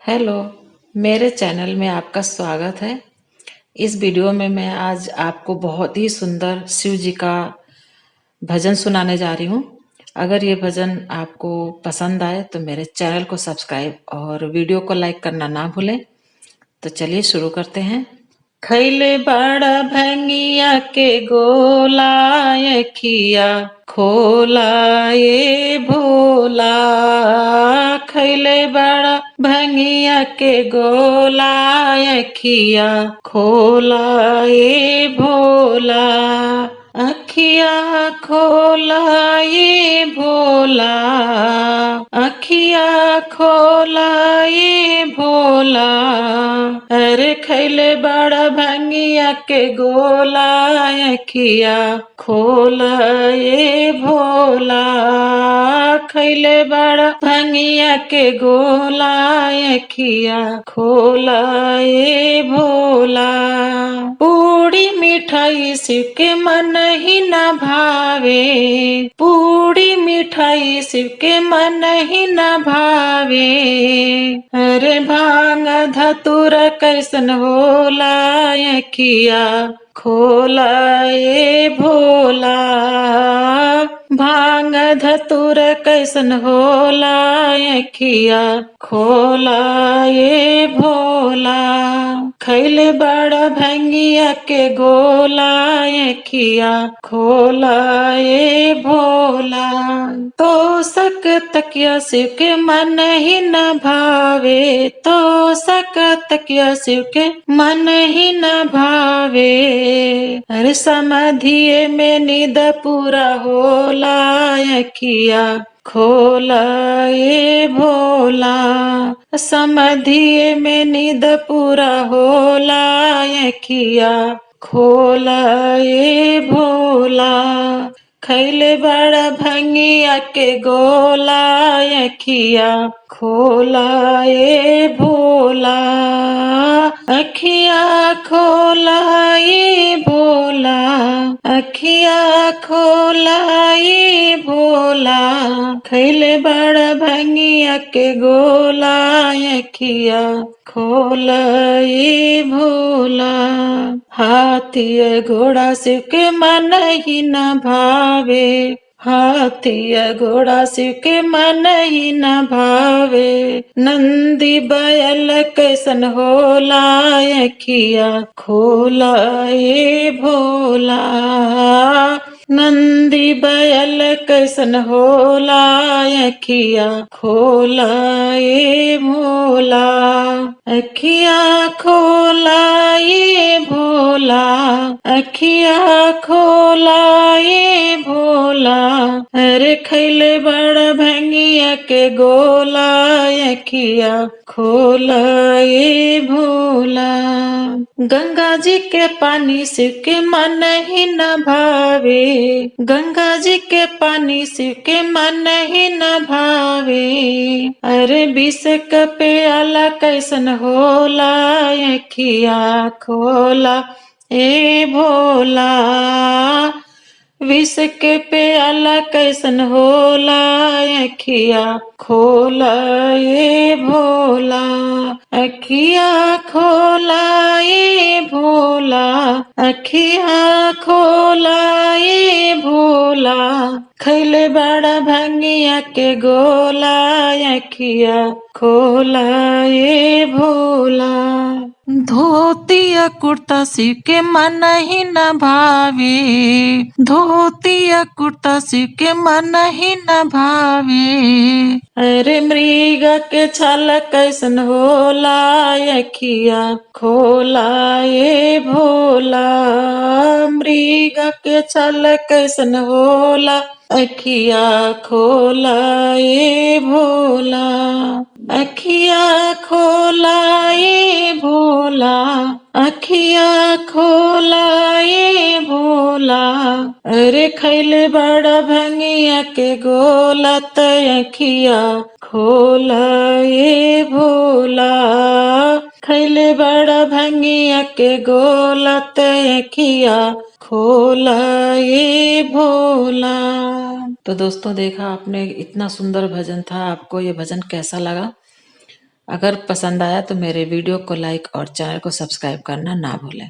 Hello, मेरे channel में आपका स्वागत है। इस वीडियो में मैं आज आपको बहुत ही सुंदर शिव जी का भजन सुनाने जा रही हूँ। अगर ये भजन आपको पसंद आए तो मेरे चैनल को सब्सक्राइब और वीडियो को लाइक करना ना भूलें। तो चलिए शुरू करते हैं। खैले बड़ा भंगिया के गोला खिया खोला ये भोला। खैले बड़ा भंगिया के गोला खिया खोला ये भोला। अखिया खोला ये भोला। अखिया खोला ये भोला। अरे खैले बड़ा भंगिया के गोला अखिया खोला ये भोला। खैले बड़ा भंगिया के गोला अखिया खोला ये भोला। पूड़ी मिठाई शिव के मन ही न भावे। पूड़ी मिठाई शिव के मन ही न भावे। अरे भांग धतुर कैसन होला अखिया खोला ये भोला। भांग धतुर कैसन होला अखिया खोला ये भोला। खैले बड़ा भंगिया के गोला अखिया खोला ये भोला। तो सक तकिया शिव के मन ही न भावे। तो सक तकिया शिव के मन ही न भावे। अरे समाधिए में नींद पूरा होला अखिया खोला ये भोला। समाधिए में नींद पूरा होला अखिया खोला ये भोला। खैले बड़ा भंगिया के गोला अखिया खोला ये भोला। अखिया खोला ये भोला। अखिया खोला ये भोला। खैले बड़ा भंगिया के गोला अखिया खोला ये भोला। हाथी घोड़ा शिव के मन ही न भावे। हाथी घोड़ा शिव के मन ही न भावे। नंदी बैल कैसन होला अखिया खोला ये भोला। नंदी बैल कैसन होला अखिया खोला ये भोला। अखिया खोला ये भोला। अखिया खोला ये भोला। अरे खैले बड़ा भंगिया के गोला अखिया खोला ये भोला। गंगा जी के पानी शिव के मन ही न भावे। गंगा जी के पानी शिव के मन ही न भावे। अरे विष का प्याला कैसन होला अखिया खोला ए भोला। विष के प्याला कैसन होला अखिया खोला ये भोला। अखिया खोला ये भोला। अखिया खोला ये भोला। खैले बड़ा भंगिया के गोला अखिया खोला ये भोला। धोतिया कुर्ता शिव के मन ही न भावे। धोतिया कुर्ता शिव के मन ही न भावे। अरे मृग के छाल कैसन होला अखिया खोला ये भोला। मृग के छाल कैसन होला अखिया खोला ये भोला। अखिया खोला ये भोला। अखिया खोला ये भोला। अरे खैले बड़ा भंगिया के गोला त अखिया खोला ये भोला। खैले बड़ा भंगिया के गोला त अखिया खोला ये भोला। तो दोस्तों देखा आपने, इतना सुंदर भजन था। आपको ये भजन कैसा लगा अगर पसंद आया तो मेरे वीडियो को लाइक और चैनल को सब्सक्राइब करना ना भूलें।